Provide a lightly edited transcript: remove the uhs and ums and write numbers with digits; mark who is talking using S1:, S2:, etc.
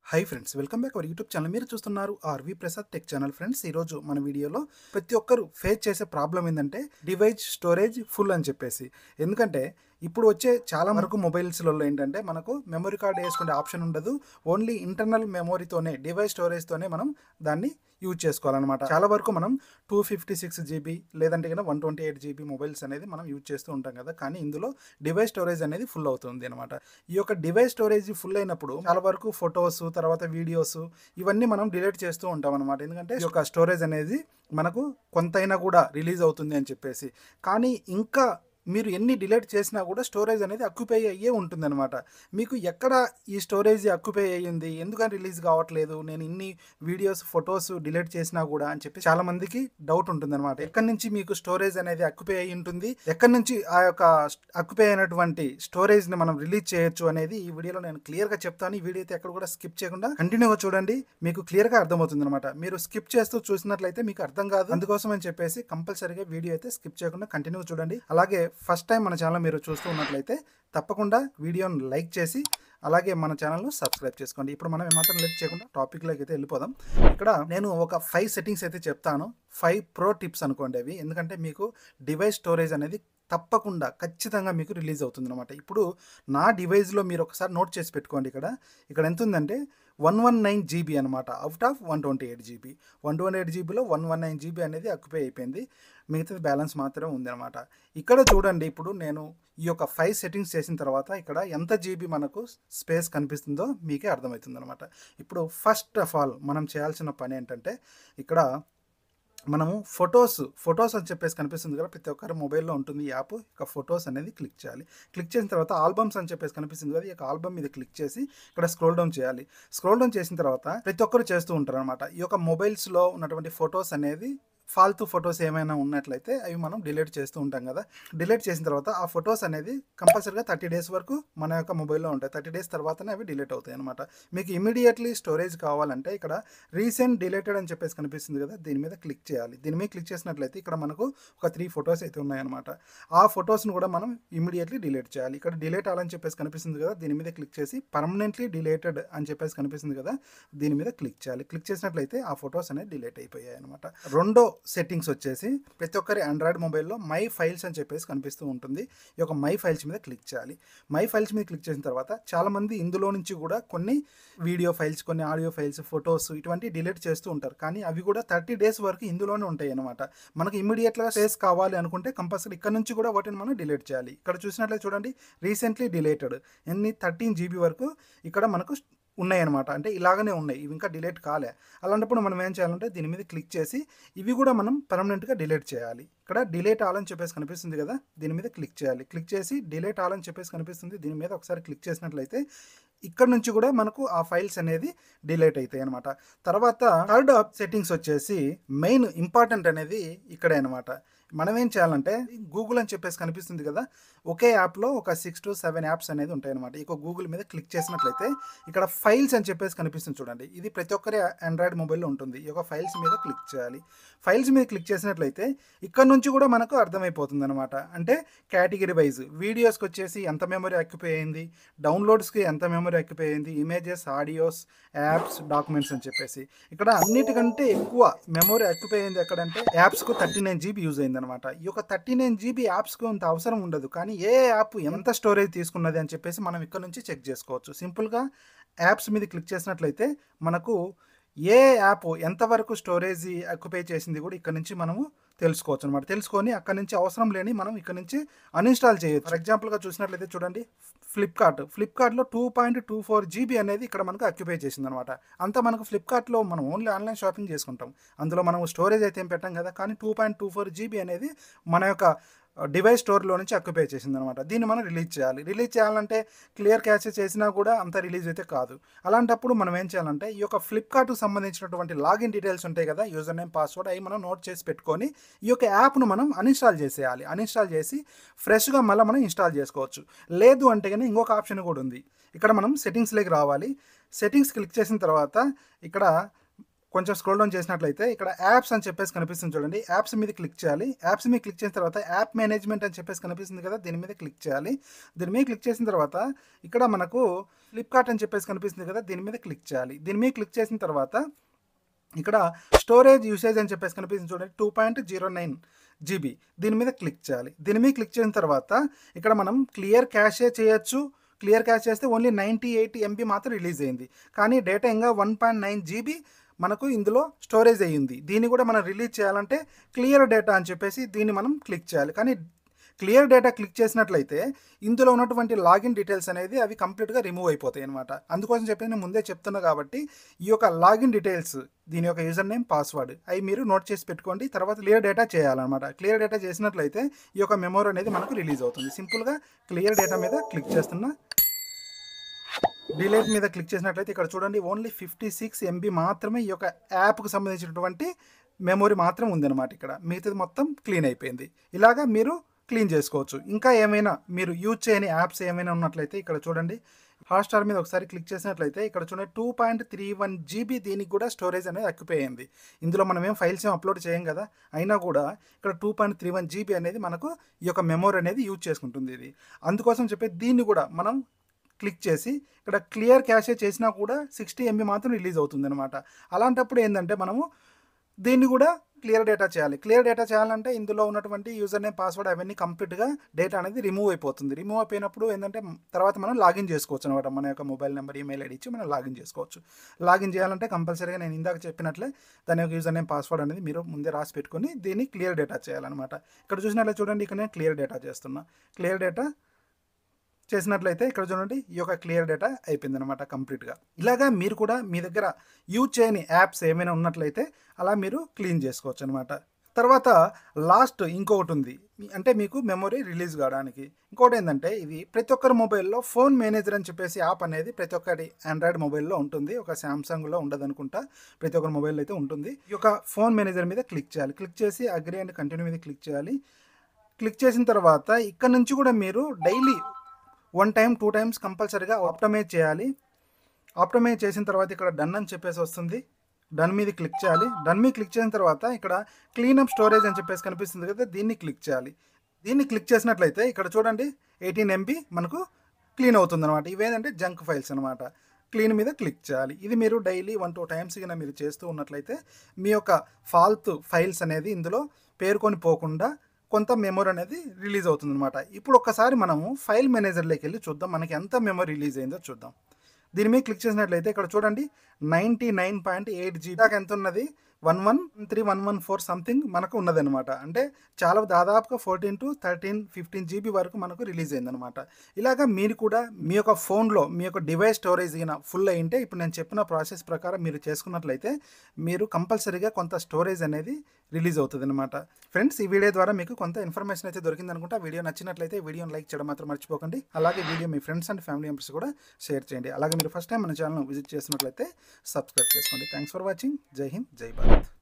S1: High friends, welcome back our YouTube channel. మీరు చూస్తున్నారు RV Prasad tech channel. Friends, ఈరోజు మన వీడియోలో ప్రతి ఒక్కరు ఫేస్ చేసే ప్రాబ్లం ఏంటంటే డివైస్ స్టోరేజ్ ఫుల్ అని చెప్పేసి. ఎందుకంటే ఇప్పుడు వచ్చే చాలా వరకు మొబైల్స్లలో ఏంటంటే మనకు మెమరీ కార్డ్ వేసుకునే ఆప్షన్ ఉండదు. ఓన్లీ ఇంటర్నల్ మెమొరీతోనే, డివైస్ స్టోరేజ్తోనే మనం దాన్ని యూజ్ చేసుకోవాలన్నమాట. చాలా వరకు మనం 256 GB లేదంటే కన్నా 128 GB మొబైల్స్ అనేది మనం యూజ్ చేస్తూ ఉంటాం కదా. కానీ ఇందులో డివైస్ స్టోరేజ్ అనేది ఫుల్ అవుతుంది అనమాట. ఈ యొక్క డివైస్ స్టోరేజ్ ఫుల్ అయినప్పుడు చాలా వరకు ఫొటోస్, తర్వాత వీడియోస్ ఇవన్నీ మనం డిలీట్ చేస్తూ ఉంటాం అనమాట. ఎందుకంటే ఈ యొక్క స్టోరేజ్ అనేది మనకు కొంతైనా కూడా రిలీజ్ అవుతుంది అని చెప్పేసి. కానీ ఇంకా మీరు ఎన్ని డిలీట్ చేసినా కూడా స్టోరేజ్ అనేది అక్యుపై అయ్యే ఉంటుందన్నమాట. మీకు ఎక్కడ ఈ స్టోరేజ్ అక్యుపై అయ్యింది, ఎందుకని రిలీజ్ కావట్లేదు, నేను ఇన్ని వీడియోస్, ఫొటోస్ డిలీట్ చేసినా కూడా అని చెప్పి చాలా మందికి డౌట్ ఉంటుందన్నమాట. ఎక్కడి నుంచి మీకు స్టోరేజ్ అనేది అక్యుపై అయ్యి ఉంటుంది, ఎక్కడి నుంచి ఆ యొక్క అక్యుపై అయినటువంటి స్టోరేజ్ని మనం రిలీజ్ చేయొచ్చు అనేది ఈ వీడియోలో నేను క్లియర్గా చెప్తాను. ఈ వీడియో అయితే ఎక్కడ కూడా స్కిప్ చేయకుండా కంటిన్యూగా చూడండి, మీకు క్లియర్గా అర్థమవుతుంది అనమాట. మీరు స్కిప్ చేస్తూ చూసినట్లయితే మీకు అర్థం కాదు. అందుకోసం అని చెప్పేసి కంపల్సరీగా వీడియో అయితే స్కిప్ చేయకుండా కంటిన్యూగా చూడండి. అలాగే ఫస్ట్ టైం మన ఛానల్ మీరు చూస్తూ ఉన్నట్లయితే తప్పకుండా వీడియోని లైక్ చేసి అలాగే మన ఛానల్ను సబ్స్క్రైబ్ చేసుకోండి. ఇప్పుడు మనం ఏమాత్రం లైక్ చేయకుండా టాపిక్లోకి అయితే వెళ్ళిపోదాం. ఇక్కడ నేను ఒక 5 సెట్టింగ్స్ అయితే చెప్తాను. 5 ప్రో టిప్స్ అనుకోండి అవి. ఎందుకంటే మీకు డివైస్ స్టోరేజ్ అనేది తప్పకుండా ఖచ్చితంగా మీకు రిలీజ్ అవుతుంది అనమాట. ఇప్పుడు నా డివైస్లో మీరు ఒకసారి నోట్ చేసి పెట్టుకోండి. ఇక్కడ ఎంత ఉందంటే 119 GB అనమాట, అవుట్ ఆఫ్ 128 GB. 128 GBలో 119 GB అనేది అక్యుపై అయిపోయింది. మిగతాది బ్యాలెన్స్ మాత్రమే ఉందన్నమాట. ఇక్కడ చూడండి, ఇప్పుడు నేను ఈ యొక్క 5 సెట్టింగ్స్ చేసిన తర్వాత ఇక్కడ ఎంత జీబీ మనకు స్పేస్ కనిపిస్తుందో మీకే అర్థమవుతుంది అనమాట. ఇప్పుడు ఫస్ట్ ఆఫ్ ఆల్ మనం చేయాల్సిన పని ఏంటంటే, ఇక్కడ మనము ఫొటోస్ అని చెప్పేసి కనిపిస్తుంది కదా, ప్రతి ఒక్కరి మొబైల్లో ఉంటుంది ఈ యాప్. ఇక ఫొటోస్ అనేది క్లిక్ చేయాలి. క్లిక్ చేసిన తర్వాత ఆల్బమ్స్ అని చెప్పేసి కనిపిస్తుంది కదా, ఈ యొక్క ఆల్బమ్ మీద క్లిక్ చేసి ఇక్కడ స్క్రోల్ డౌన్ చేయాలి. స్క్రోల్ డౌన్ చేసిన తర్వాత ప్రతి ఒక్కరు చేస్తూ ఉంటారు అనమాట. ఈ యొక్క మొబైల్స్లో ఉన్నటువంటి ఫొటోస్ అనేది ఫాల్తూ ఫొటోస్ ఏమైనా ఉన్నట్లయితే అవి మనం డిలీట్ చేస్తూ ఉంటాం కదా. డిలీట్ చేసిన తర్వాత ఆ ఫొటోస్ అనేది కంపల్సరీగా 30 days వరకు మన యొక్క మొబైల్లో ఉంటాయి. 30 days తర్వాతనే అవి డిలీట్ అవుతాయి అనమాట. మీకు ఇమీడియట్లీ స్టోరేజ్ కావాలంటే ఇక్కడ రీసెంట్ డిలీటెడ్ అని చెప్పేసి కనిపిస్తుంది కదా, దీని మీద క్లిక్ చేయాలి. దీని మీద క్లిక్ చేసినట్లయితే ఇక్కడ మనకు ఒక 3 ఫొటోస్ అయితే ఉన్నాయన్నమాట. ఆ ఫొటోస్ను కూడా మనం ఇమీడియట్లీ డిలీట్ చేయాలి. ఇక్కడ డిలీట్ అవ్వాలని చెప్పేసి కనిపిస్తుంది కదా, దీని మీద క్లిక్ చేసి పర్మనెంట్లీ డిలీటెడ్ అని చెప్పేసి కనిపిస్తుంది కదా, దీని మీద క్లిక్ చేయాలి. క్లిక్ చేసినట్లయితే ఆ ఫొటోస్ అనేది డిలీట్ అయిపోయాయి అనమాట. రెండో సెట్టింగ్స్ వచ్చేసి ప్రతి ఒక్కరి ఆండ్రాయిడ్ మొబైల్లో మై ఫైల్స్ అని చెప్పేసి కనిపిస్తూ ఉంటుంది. ఈ యొక్క మై ఫైల్స్ మీద క్లిక్ చేయాలి. మై ఫైల్స్ మీద క్లిక్ చేసిన తర్వాత చాలామంది ఇందులో నుంచి కూడా కొన్ని వీడియో ఫైల్స్, కొన్ని ఆడియో ఫైల్స్, ఫొటోస్ ఇటువంటి డిలీట్ చేస్తూ ఉంటారు. కానీ అవి కూడా 30 days వరకు ఇందులోనే ఉంటాయి అనమాట. మనకు ఇమీడియట్గా స్పేస్ కావాలి అనుకుంటే కంపల్సరీ ఇక్కడ నుంచి కూడా వాటిని మనం డిలీట్ చేయాలి. ఇక్కడ చూసినట్లయితే చూడండి, రీసెంట్లీ డిలీటెడ్ 13 GB వరకు ఇక్కడ మనకు ఉన్నాయన్నమాట. అంటే ఇలాగనే ఉన్నాయి, ఇవి ఇంకా డిలీట్ కాలే. అలాంటప్పుడు మనం ఏం చేయాలంటే దీని మీద క్లిక్ చేసి ఇవి కూడా మనం పర్మనెంట్గా డిలీట్ చేయాలి. ఇక్కడ డిలీట్ ఆల్ అని చెప్పేసి కనిపిస్తుంది కదా, దీని మీద క్లిక్ చేయాలి. క్లిక్ చేసి డిలీట్ ఆల్ అని చెప్పేసి కనిపిస్తుంది, దీని మీద ఒకసారి క్లిక్ చేసినట్లయితే ఇక్కడ నుంచి కూడా మనకు ఆ ఫైల్స్ అనేది డిలీట్ అవుతాయి అనమాట. తర్వాత థర్డ్ సెట్టింగ్స్ వచ్చేసి మెయిన్ ఇంపార్టెంట్ అనేది ఇక్కడే అనమాట. మనం ఏం చేయాలంటే గూగుల్ అని చెప్పేసి కనిపిస్తుంది కదా, ఒకే యాప్లో ఒక 6 to 7 యాప్స్ అనేది ఉంటాయి అనమాట. ఇక గూగుల్ మీద క్లిక్ చేసినట్లయితే ఇక్కడ ఫైల్స్ అని చెప్పేసి కనిపిస్తుంది చూడండి, ఇది ప్రతి ఒక్కరి ఆండ్రాయిడ్ మొబైల్లో ఉంటుంది. ఈ యొక్క ఫైల్స్ మీద క్లిక్ చేయాలి. ఫైల్స్ మీద క్లిక్ చేసినట్లయితే ఇక్కడ నుంచి కూడా మనకు అర్థమైపోతుంది అనమాట. అంటే కేటగిరీ వైజ్ వీడియోస్కి వచ్చేసి ఎంత మెమరీ ఆక్యుపై అయింది, డౌన్లోడ్స్కి ఎంత మెమరీ ఆక్యుపై అయింది, ఇమేజెస్, ఆడియోస్, యాప్స్, డాక్యుమెంట్స్ అని చెప్పేసి ఇక్కడ అన్నిటికంటే ఎక్కువ మెమరీ ఆక్యుపై అయింది ఎక్కడంటే యాప్స్కు 39 GB యూజ్ అయింది అనమాట. ఈ యొక్క 39 GB యాప్స్కు అంత అవసరం ఉండదు, కానీ ఏ యాప్ ఎంత స్టోరేజ్ తీసుకున్నది అని చెప్పేసి మనం ఇక్కడ నుంచి చెక్ చేసుకోవచ్చు. సింపుల్గా యాప్స్ మీద క్లిక్ చేసినట్లయితే మనకు ఏ యాప్ ఎంతవరకు స్టోరేజ్ ఆక్యుపై చేసింది కూడా ఇక్కడ నుంచి మనము తెలుసుకోవచ్చు అనమాట. తెలుసుకొని అక్కడ నుంచి అవసరం లేని మనం ఇక్కడ నుంచి అన్ఇన్స్టాల్ చేయొచ్చు. ఫర్ ఎగ్జాంపుల్గా చూసినట్లయితే చూడండి, ఫ్లిప్కార్ట్లో 2.24 GB అనేది ఇక్కడ మనకు ఆక్యుపై చేసింది అనమాట. అంతా మనకు ఫ్లిప్కార్ట్లో మనం ఓన్లీ ఆన్లైన్ షాపింగ్ చేసుకుంటాం, అందులో మనం స్టోరేజ్ అయితే ఏం పెట్టాం కదా. కానీ 2.24 GB అనేది మన యొక్క డివైస్ స్టోర్లో నుంచి ఆక్యుపై చేసింది అనమాట. దీన్ని మనం రిలీజ్ చేయాలంటే క్లియర్ క్యాచ్ చేసినా కూడా అంత రిలీజ్ అయితే కాదు. అలాంటప్పుడు మనం ఏం చేయాలంటే ఈ యొక్క ఫ్లిప్కార్ట్కు సంబంధించినటువంటి లాగిన్ డీటెయిల్స్ ఉంటాయి కదా, యూజర్ నేమ్, పాస్వర్డ్, అవి మనం నోట్ చేసి పెట్టుకొని ఈ యొక్క యాప్ను మనం అన్ఇన్స్టాల్ చేసేయాలి. అన్ఇన్స్టాల్ చేసి ఫ్రెష్గా మళ్ళీ మనం ఇన్స్టాల్ చేసుకోవచ్చు. లేదు అంటే కానీ ఇంకొక ఆప్షన్ కూడా ఉంది. ఇక్కడ మనం సెట్టింగ్స్లోకి రావాలి. సెట్టింగ్స్ క్లిక్ చేసిన తర్వాత ఇక్కడ కొంచెం స్క్రోల్ డౌన్ చేసినట్లయితే ఇక్కడ యాప్స్ అని చెప్పేసి కనిపిస్తుంది చూడండి. యాప్స్ మీద క్లిక్ చేయాలి. యాప్స్ మీద క్లిక్ చేసిన తర్వాత యాప్ మేనేజ్మెంట్ అని చెప్పేసి కనిపిస్తుంది కదా, దీని మీద క్లిక్ చేయాలి. దీని మీద క్లిక్ చేసిన తర్వాత ఇక్కడ మనకు ఫ్లిప్కార్ట్ అని చెప్పేసి కనిపిస్తుంది కదా, దీని మీద క్లిక్ చేయాలి. దీని మీద క్లిక్ చేసిన తర్వాత ఇక్కడ స్టోరేజ్ యూసేజ్ అని చెప్పేసి కనిపిస్తుంది చూడండి, 2.09 GB. దీని మీద క్లిక్ చేయాలి. దీని మీద క్లిక్ చేసిన తర్వాత ఇక్కడ మనం క్లియర్ క్యాషే చేయొచ్చు. క్లియర్ క్యాష్ చేస్తే ఓన్లీ 98 MB మాత్రం రిలీజ్ అయింది. కానీ డేటా ఇంకా 1.9 GB మనకు ఇందులో స్టోరేజ్ అయ్యింది. దీన్ని కూడా మనం రిలీజ్ చేయాలంటే క్లియర్ డేటా అని చెప్పేసి దీన్ని మనం క్లిక్ చేయాలి. కానీ క్లియర్ డేటా క్లిక్ చేసినట్లయితే ఇందులో ఉన్నటువంటి లాగిన్ డీటెయిల్స్ అనేది అవి కంప్లీట్గా రిమూవ్ అయిపోతాయి అనమాట. అందుకోసం చెప్పి నేను ముందే చెప్తున్నా కాబట్టి ఈ యొక్క లాగిన్ డీటెయిల్స్, దీని యొక్క యూజర్ నేమ్, పాస్వర్డ్ అవి మీరు నోట్ చేసి పెట్టుకోండి. తర్వాత క్లియర్ డేటా చేయాలన్నమాట. క్లియర్ డేటా చేసినట్లయితే ఈ యొక్క మెమరీ అనేది మనకు రిలీజ్ అవుతుంది. సింపుల్గా క్లియర్ డేటా మీద క్లిక్ చేస్తున్నా. డిలీట్ మీద క్లిక్ చేసినట్లయితే ఇక్కడ చూడండి ఓన్లీ 56 MB మాత్రమే ఈ యొక్క యాప్కు సంబంధించినటువంటి మెమరీ మాత్రం ఉందన్నమాట. ఇక్కడ మిగతాది మొత్తం క్లీన్ అయిపోయింది. ఇలాగా మీరు క్లీన్ చేసుకోవచ్చు. ఇంకా ఏమైనా మీరు యూజ్ చేయని యాప్స్ ఏమైనా ఉన్నట్లయితే ఇక్కడ చూడండి, హాట్స్టార్ మీద ఒకసారి క్లిక్ చేసినట్లయితే ఇక్కడ చూడండి 2.31 GB దీనికి కూడా స్టోరేజ్ అనేది ఎక్కువైంది. ఇందులో మనం ఏం ఫైల్స్ ఏం అప్లోడ్ చేయం కదా, అయినా కూడా ఇక్కడ 2.31 GB అనేది మనకు ఈ యొక్క మెమరీ అనేది యూజ్ చేసుకుంటుంది ఇది. అందుకోసం చెప్పి దీన్ని కూడా మనం క్లిక్ చేసి ఇక్కడ క్లియర్ క్యాషే చేసినా కూడా 60 MB మాత్రం రిలీజ్ అవుతుంది అనమాట. అలాంటప్పుడు ఏంటంటే మనము దీన్ని కూడా క్లియర్ డేటా చేయాలి. క్లియర్ డేటా చేయాలంటే ఇందులో ఉన్నటువంటి యూజర్ నేమ్, పాస్వర్డ్ అవన్నీ కంప్లీట్గా డేటా అనేది రిమూవ్ అయిపోతుంది. రిమూవ్ అయిపోయినప్పుడు ఏంటంటే తర్వాత మనం లాగిన్ చేసుకోవచ్చు అనమాట. మన యొక్క మొబైల్ నెంబర్, ఈమెయిల్ ఐడి ఇచ్చి మనం లాగిన్ చేసుకోవచ్చు. లాగిన్ చేయాలంటే కంపల్సరీగా నేను ఇందాక చెప్పినట్లే దాని యొక్క యూజర్ నేమ్, పాస్వర్డ్ అనేది మీరు ముందే రాసి పెట్టుకొని దీన్ని క్లియర్ డేటా చేయాలన్నమాట. ఇక్కడ చూసినట్లయితే చూడండి, ఇక్కడ నేను క్లియర్ డేటా చేస్తున్నా. క్లియర్ డేటా చేసినట్లయితే ఇక్కడ చూడండి ఈ యొక్క క్లియర్ డేటా అయిపోయింది అనమాట కంప్లీట్గా. ఇలాగా మీరు కూడా మీ దగ్గర యూజ్ చేయని యాప్స్ ఏమైనా ఉన్నట్లయితే అలా మీరు క్లీన్ చేసుకోవచ్చు అనమాట. తర్వాత లాస్ట్ ఇంకొకటి ఉంది, అంటే మీకు మెమరీ రిలీజ్ కావడానికి. ఇంకోటి ఏంటంటే ఇది ప్రతి ఒక్కరి మొబైల్లో ఫోన్ మేనేజర్ అని చెప్పేసి యాప్ అనేది ప్రతి ఒక్కటి ఆండ్రాయిడ్ మొబైల్లో ఉంటుంది. ఒక శాంసంగ్లో ఉండదు అనుకుంటా, ప్రతి ఒక్కరి మొబైల్లో అయితే ఉంటుంది. ఈ యొక్క ఫోన్ మేనేజర్ మీద క్లిక్ చేయాలి. క్లిక్ చేసి అగ్రీ అండ్ కంటిన్యూ మీద క్లిక్ చేయాలి. క్లిక్ చేసిన తర్వాత ఇక్కడ నుంచి కూడా మీరు డైలీ 1 time 2 times కంపల్సరీగా ఆప్టమైజ్ చేయాలి. ఆప్టమైజ్ చేసిన తర్వాత ఇక్కడ డన్ అని చెప్పేసి వస్తుంది. డన్ మీద క్లిక్ చేయాలి. డన్ మీద క్లిక్ చేసిన తర్వాత ఇక్కడ క్లీనప్ స్టోరేజ్ అని చెప్పేసి కనిపిస్తుంది కదా, దీన్ని క్లిక్ చేయాలి. దీన్ని క్లిక్ చేసినట్లయితే ఇక్కడ చూడండి 18 MB మనకు క్లీన్ అవుతుంది అనమాట. ఇవేంటంటే జంక్ ఫైల్స్ అనమాట. క్లీన్ మీద క్లిక్ చేయాలి. ఇది మీరు డైలీ 1-2 times కింద మీరు చేస్తూ ఉన్నట్లయితే మీ యొక్క ఫాల్తు ఫైల్స్ అనేది ఇందులో పేరుకొని పోకుండా కొంత మెమరీ అనేది రిలీజ్ అవుతుంది అనమాట. ఇప్పుడు ఒక్కసారి మనము ఫైల్ మేనేజర్లోకి వెళ్ళి చూద్దాం, మనకి ఎంత మెమరీ రిలీజ్ అయిందో చూద్దాం. దీని మీద క్లిక్ చేసినట్లయితే ఇక్కడ చూడండి 99.8 GB దాకా ఎంత ఉన్నది, 113,114 సంథింగ్ మనకు ఉన్నదనమాట. అంటే చాలా దాదాపుగా 14 to 13, 15 GB వరకు మనకు రిలీజ్ అయిందనమాట. ఇలాగా మీరు కూడా మీ యొక్క ఫోన్లో మీ యొక్క డివైస్ స్టోరేజ్ ఫుల్ అయింటే ఇప్పుడు నేను చెప్పిన ప్రాసెస్ ప్రకారం మీరు చేసుకున్నట్లయితే మీరు కంపల్సరీగా కొంత స్టోరేజ్ అనేది రిలీజ్ అవుతుంది అనమాట. ఫ్రెండ్స్, ఈ వీడియో ద్వారా మీకు కొంత ఇన్ఫర్మేషన్ అయితే దొరికింది అనుకుంటా. వీడియో నచ్చినట్లయితే వీడియోని లైక్ చేయడం మాత్రం మర్చిపోకండి. అలాగే video me friends and family members కూడా షేర్ చేయండి. అలాగే మీరు ఫస్ట్ టైం మన ఛానల్ విజిట్ చేసినట్లయితే సబ్స్క్రైబ్ చేసుకోండి. Thanks for watching. జై హింద్, జై భారత్.